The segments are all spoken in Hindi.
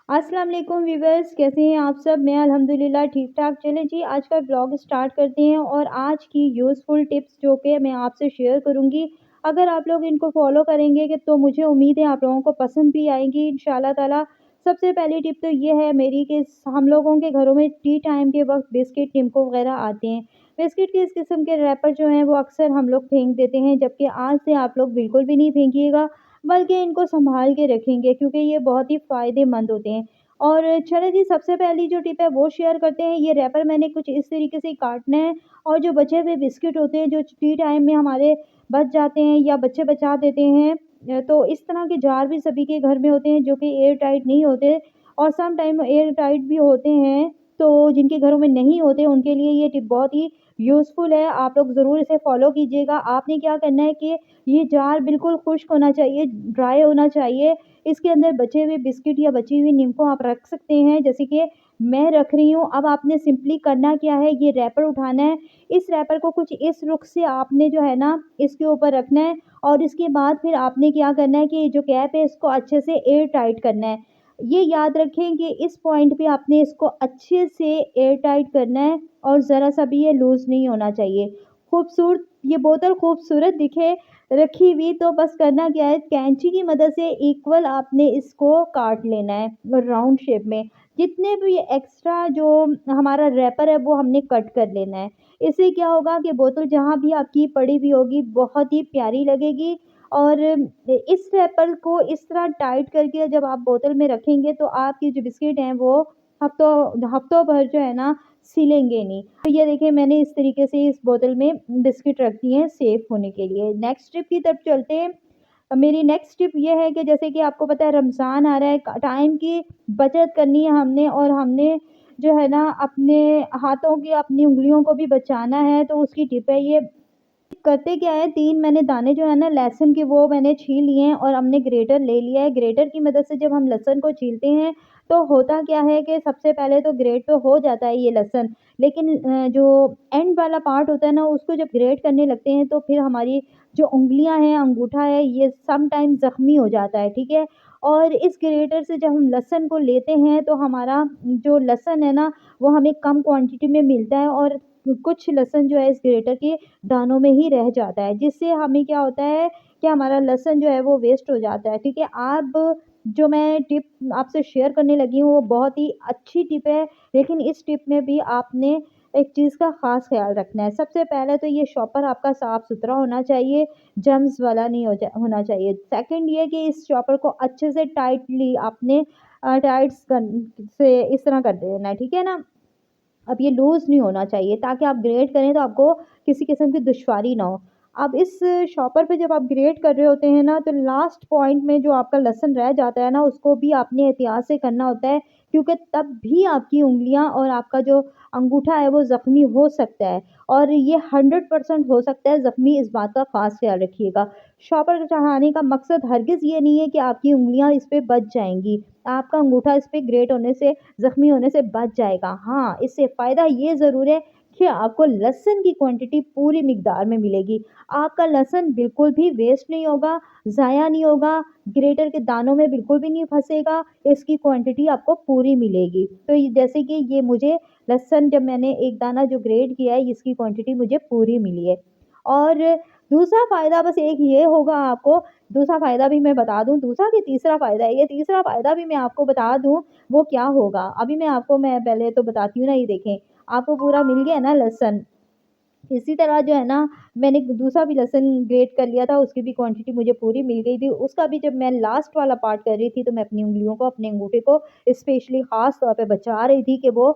अस्सलाम वालेकुम व्यूअर्स, कैसे हैं आप सब? मैं अल्हम्दुलिल्लाह ठीक-ठाक। चलें जी, आज का ब्लॉग स्टार्ट करते हैं और आज की यूज़फुल टिप्स जो कि मैं आपसे शेयर करूँगी, अगर आप लोग इनको फॉलो करेंगे कि तो मुझे उम्मीद है आप लोगों को पसंद भी आएँगी इंशाअल्लाह ताला। सबसे पहली टिप तो ये है मेरी कि हम लोगों के घरों में टी टाइम के वक़्त बिस्किट, निम्को वग़ैरह आते हैं। बिस्किट के इस किस्म के रैपर जो हैं वो अक्सर हम लोग फेंक देते हैं, जबकि आज से आप लोग बिल्कुल भी नहीं फेंकिएगा, बल्कि इनको सँभाल के रखेंगे क्योंकि ये बहुत ही फ़ायदेमंद होते हैं। और चलो जी, सबसे पहली जो टिप है वो शेयर करते हैं। ये रैपर मैंने कुछ इस तरीके से काटना है और जो बचे हुए बिस्किट होते हैं जो टी टाइम में हमारे बच जाते हैं या बच्चे बचा देते हैं, तो इस तरह के जार भी सभी के घर में होते हैं जो कि एयर टाइट नहीं होते और सम टाइम एयर टाइट भी होते हैं। तो जिनके घरों में नहीं होते उनके लिए ये टिप बहुत ही यूज़फुल है। आप लोग ज़रूर इसे फ़ॉलो कीजिएगा। आपने क्या करना है कि ये जार बिल्कुल खुश्क होना चाहिए, ड्राई होना चाहिए। इसके अंदर बचे हुए बिस्किट या बची हुई निम्को आप रख सकते हैं, जैसे कि मैं रख रही हूँ। अब आपने सिंपली करना क्या है, ये रैपर उठाना है। इस रैपर को कुछ इस रुख से आपने जो है ना इसके ऊपर रखना है और इसके बाद फिर आपने क्या करना है कि जो कैप है इसको अच्छे से एयर टाइट करना है। ये याद रखें कि इस पॉइंट पे आपने इसको अच्छे से एयर टाइट करना है और ज़रा-सा भी ये लूज़ नहीं होना चाहिए। खूबसूरत ये बोतल खूबसूरत दिखे रखी हुई, तो बस करना क्या है, कैंची की मदद से इक्वल आपने इसको काट लेना है राउंड शेप में। जितने भी एक्स्ट्रा जो हमारा रैपर है वो हमने कट कर लेना है। इससे क्या होगा कि बोतल जहाँ भी आपकी पड़ी हुई होगी बहुत ही प्यारी लगेगी। और इस रैपर को इस तरह टाइट करके जब आप बोतल में रखेंगे तो आपके जो बिस्किट हैं वो हफ्तों हफ्तों भर जो है ना सिलेंगे नहीं। तो ये देखिए मैंने इस तरीके से इस बोतल में बिस्किट रख दिए हैं सेफ होने के लिए। नेक्स्ट टिप की तरफ चलते हैं। मेरी नेक्स्ट टिप ये है कि जैसे कि आपको पता है रमज़ान आ रहा है, टाइम की बचत करनी है हमने और हमने जो है ना अपने हाथों की अपनी उँगलियों को भी बचाना है, तो उसकी टिप है ये। करते क्या है, 3 मैंने दाने जो है ना लहसुन के वो मैंने छील लिए हैं और हमने ग्रेटर ले लिया है। ग्रेटर की मदद से जब हम लहसुन को छीलते हैं तो होता क्या है कि सबसे पहले तो ग्रेट तो हो जाता है ये लहसुन, लेकिन जो एंड वाला पार्ट होता है ना उसको जब ग्रेट करने लगते हैं तो फिर हमारी जो उँगलियाँ हैं, अंगूठा है, ये सम टाइम ज़ख्मी हो जाता है, ठीक है? और इस ग्रेटर से जब हम लहसुन को लेते हैं तो हमारा जो लहसुन है ना वो हमें कम क्वांटिटी में मिलता है और कुछ लहसुन जो है इस ग्रेटर के दानों में ही रह जाता है, जिससे हमें क्या होता है कि हमारा लहसुन जो है वो वेस्ट हो जाता है, ठीक है? अब जो मैं टिप आपसे शेयर करने लगी हूँ वो बहुत ही अच्छी टिप है, लेकिन इस टिप में भी आपने एक चीज़ का ख़ास ख़्याल रखना है। सबसे पहले तो ये शॉपर आपका साफ़-सुथरा होना चाहिए, जर्म्स वाला नहीं होना चाहिए। सेकंड ये कि इस शॉपर को अच्छे से टाइटली आपने टाइट्स से इस तरह कर देना है, ठीक है ना? अब ये लूज़ नहीं होना चाहिए ताकि आप ग्रेट करें तो आपको किसी किस्म की दुश्वारी ना हो। अब इस शॉपर पे जब आप ग्रेट कर रहे होते हैं ना तो लास्ट पॉइंट में जो आपका लहसुन रह जाता है ना उसको भी आपने एहतियात से करना होता है, क्योंकि तब भी आपकी उँगलियाँ और आपका जो अंगूठा है वो ज़ख्मी हो सकता है और ये 100% हो सकता है ज़ख्मी, इस बात का ख़ास ख़्याल रखिएगा। शॉपर चढ़ाने का मकसद हरगिज़ ये नहीं है कि आपकी उँगलियाँ इस पे बच जाएँगी। आपका अंगूठा इस पे ग्रेट होने से, ज़ख्मी होने से बच जाएगा। हाँ, इससे फ़ायदा ये ज़रूर है कि आपको लहसुन की क्वांटिटी पूरी मिक़दार में मिलेगी। आपका लहसुन बिल्कुल भी वेस्ट नहीं होगा, ज़ाया नहीं होगा, ग्रेटर के दानों में बिल्कुल भी नहीं फँसेगा, इसकी क्वांटिटी आपको पूरी मिलेगी। तो ये जैसे कि ये मुझे लहसुन जब मैंने एक दाना जो ग्रेट किया है, इसकी क्वांटिटी मुझे पूरी मिली है। और दूसरा फ़ायदा बस एक ये होगा आपको, दूसरा फ़ायदा भी मैं बता दूँ, दूसरा कि तीसरा फ़ायदा है ये, तीसरा फ़ायदा भी मैं आपको बता दूँ, वो क्या होगा? अभी मैं पहले तो बताती हूँ ना, ये देखें, आपको पूरा मिल गया ना लहसुन। इसी तरह जो है ना मैंने दूसरा भी लहसुन ग्रेट कर लिया था, उसकी भी क्वांटिटी मुझे पूरी मिल गई थी। उसका भी जब मैं लास्ट वाला पार्ट कर रही थी तो मैं अपनी उँगलियों को, अपने अंगूठे को स्पेशली ख़ास तौर पे बचा रही थी कि वो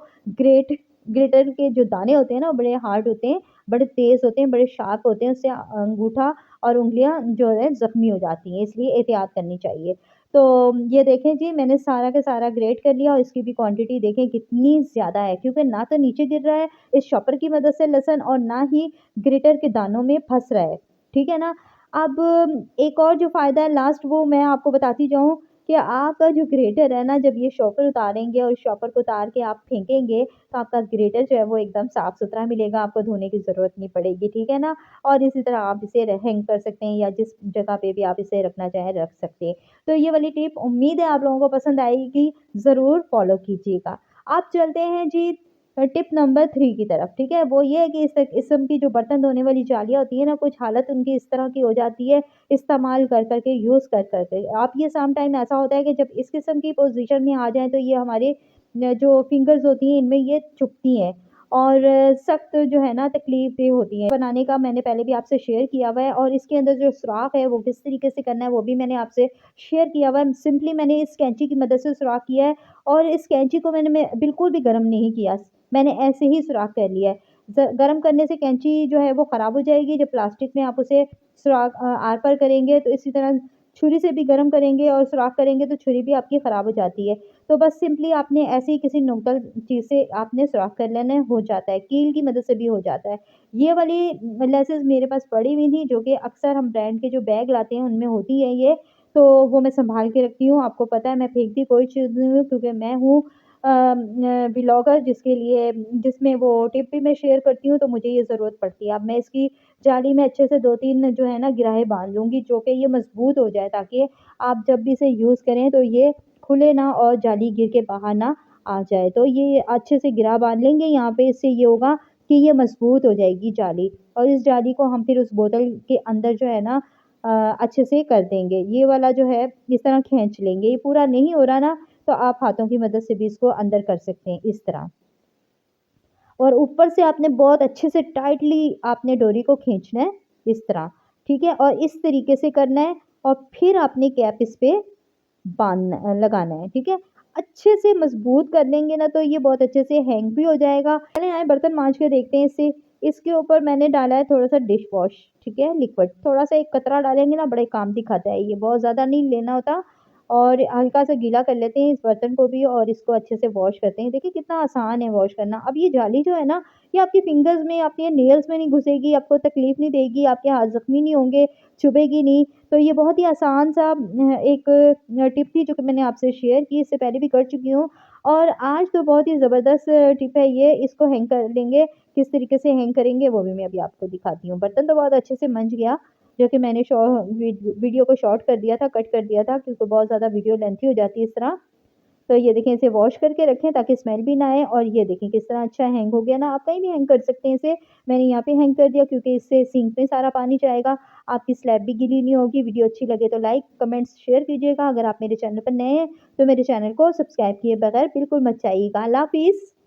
ग्रेटर के जो दाने होते हैं ना, वो बड़े हार्ड होते हैं, बड़े तेज़ होते हैं, बड़े शार्प होते हैं, उससे अंगूठा और उँगलियाँ जो है ज़ख्मी हो जाती हैं, इसलिए एहतियात करनी चाहिए। तो ये देखें जी, मैंने सारा का सारा ग्रेट कर लिया और इसकी भी क्वांटिटी देखें कितनी ज़्यादा है, क्योंकि ना तो नीचे गिर रहा है इस शॉपर की मदद से लहसुन और ना ही ग्रेटर के दानों में फँस रहा है, ठीक है ना? अब एक और जो फ़ायदा है लास्ट, वो मैं आपको बताती जाऊँ कि आपका जो ग्रेटर है ना, जब ये शॉपर उतारेंगे और शॉपर को उतार के आप फेंकेंगे, तो आपका ग्रेटर जो है वो एकदम साफ-सुथरा मिलेगा, आपको धोने की ज़रूरत नहीं पड़ेगी, ठीक है ना? और इसी तरह आप इसे हैंग कर सकते हैं या जिस जगह पे भी आप इसे रखना चाहें, रख सकते हैं। तो ये वाली टिप उम्मीद है आप लोगों को पसंद आएगी, ज़रूर फ़ॉलो कीजिएगा। अब चलते हैं जी टिप नंबर 3 की तरफ, ठीक है? वो ये है कि इस किस्म की जो बर्तन धोने वाली जालियाँ होती हैं ना, कुछ हालत उनकी इस तरह की हो जाती है, इस्तेमाल कर के, यूज़ कर के। आप ये सम टाइम ऐसा होता है कि जब इस किस्म की पोज़ीशन में आ जाएँ, तो ये हमारे जो फिंगर्स होती हैं, इनमें ये चुभती हैं और सख्त जो है ना तकलीफ़ें होती हैं। बनाने का मैंने पहले भी आपसे शेयर किया हुआ है और इसके अंदर जो सुराख है, वो किस तरीके से करना है, वो भी मैंने आपसे शेयर किया हुआ है। सिंपली मैंने इस कैंची की मदद से सुराख किया है और इस कैंची को मैं बिल्कुल भी गरम नहीं किया। मैंने ऐसे ही सुराख कर लिया है। गरम करने से कैंची जो है वो ख़राब हो जाएगी, जब प्लास्टिक में आप उसे सुराख आर-पार करेंगे तो इसी तरह छुरी से भी गरम करेंगे और सुराख करेंगे तो छुरी भी आपकी ख़राब हो जाती है। तो बस सिंपली आपने ऐसे ही किसी नुकीली चीज़ से आपने सुराख कर लेना है, हो जाता है, कील की मदद से भी हो जाता है। ये वाली लेसेस मेरे पास पड़ी हुई थी, जो कि अक्सर हम ब्रांड के जो बैग लाते हैं उनमें होती है ये, तो वो मैं सँभाल के रखती हूँ। आपको पता है मैं फेंकती कोई चीज़ नहीं हूँ, क्योंकि मैं हूँ व्लॉगर, जिसमें वो टिप भी मैं शेयर करती हूँ, तो मुझे ये ज़रूरत पड़ती है। अब मैं इसकी जाली में अच्छे से 2-3 जो है ना गिराहे बाँध लूँगी, जो कि ये मज़बूत हो जाए, ताकि आप जब भी इसे यूज़ करें तो ये खुले ना और जाली गिर के बाहर ना आ जाए। तो ये अच्छे से गिरा बाँध लेंगे यहाँ पे, इससे ये होगा कि ये मज़बूत हो जाएगी जाली और इस जाली को हम फिर उस बोतल के अंदर जो है ना अच्छे से कर देंगे। ये वाला जो है इस तरह खींच लेंगे, ये पूरा नहीं हो रहा ना, तो आप हाथों की मदद से भी इसको अंदर कर सकते हैं, इस तरह। और ऊपर से आपने बहुत अच्छे से टाइटली आपने डोरी को खींचना है, इस तरह, ठीक है? और इस तरीके से करना है और फिर आपने कैप इस पे लगाना है, ठीक है? अच्छे से मज़बूत कर लेंगे ना, तो ये बहुत अच्छे से हैंग भी हो जाएगा। चलें आइए बर्तन माँज के देखते हैं इससे। इसके ऊपर मैंने डाला है थोड़ा-सा डिश वॉश, ठीक है? लिक्विड, थोड़ा-सा एक कतरा डालेंगे ना, बड़े काम दिखाता है ये, बहुत ज़्यादा नहीं लेना होता और हल्का-सा गीला कर लेते हैं इस बर्तन को भी और इसको अच्छे से वॉश करते हैं। देखिए कितना आसान है वॉश करना। अब ये जाली जो है ना, ये आपके फिंगर्स में, आपके नेल्स में नहीं घुसेगी, आपको तकलीफ़ नहीं देगी, आपके हाथ ज़ख्मी नहीं होंगे, चुभेगी नहीं। तो ये बहुत ही आसान-सा एक टिप थी जो कि मैंने आपसे शेयर की, इससे पहले भी कर चुकी हूँ और आज तो बहुत ही ज़बरदस्त टिप है ये, इसको हैंग कर लेंगे। किस तरीके से हैंग करेंगे वो भी मैं अभी आपको दिखाती हूँ। बर्तन तो बहुत अच्छे से मंज गया, जो कि मैंने वीडियो को शॉर्ट कर दिया था, कट कर दिया था क्योंकि बहुत ज़्यादा वीडियो लेंथी हो जाती है इस तरह। तो ये देखें, इसे वॉश करके रखें ताकि स्मेल भी ना आए और ये देखें किस तरह अच्छा हैंग हो गया ना, आप कहीं भी हैंग कर सकते हैं इसे। मैंने यहाँ पे हैंग कर दिया क्योंकि इससे सिंक में सारा पानी जाएगा, आपकी स्लैब भी गीली नहीं होगी। वीडियो अच्छी लगे तो लाइक, कमेंट्स, शेयर कीजिएगा। अगर आप मेरे चैनल पर नए हैं, तो मेरे चैनल को सब्सक्राइब किए बगैर बिल्कुल मत जाइएगा। अल्लाह हाफ़िज़।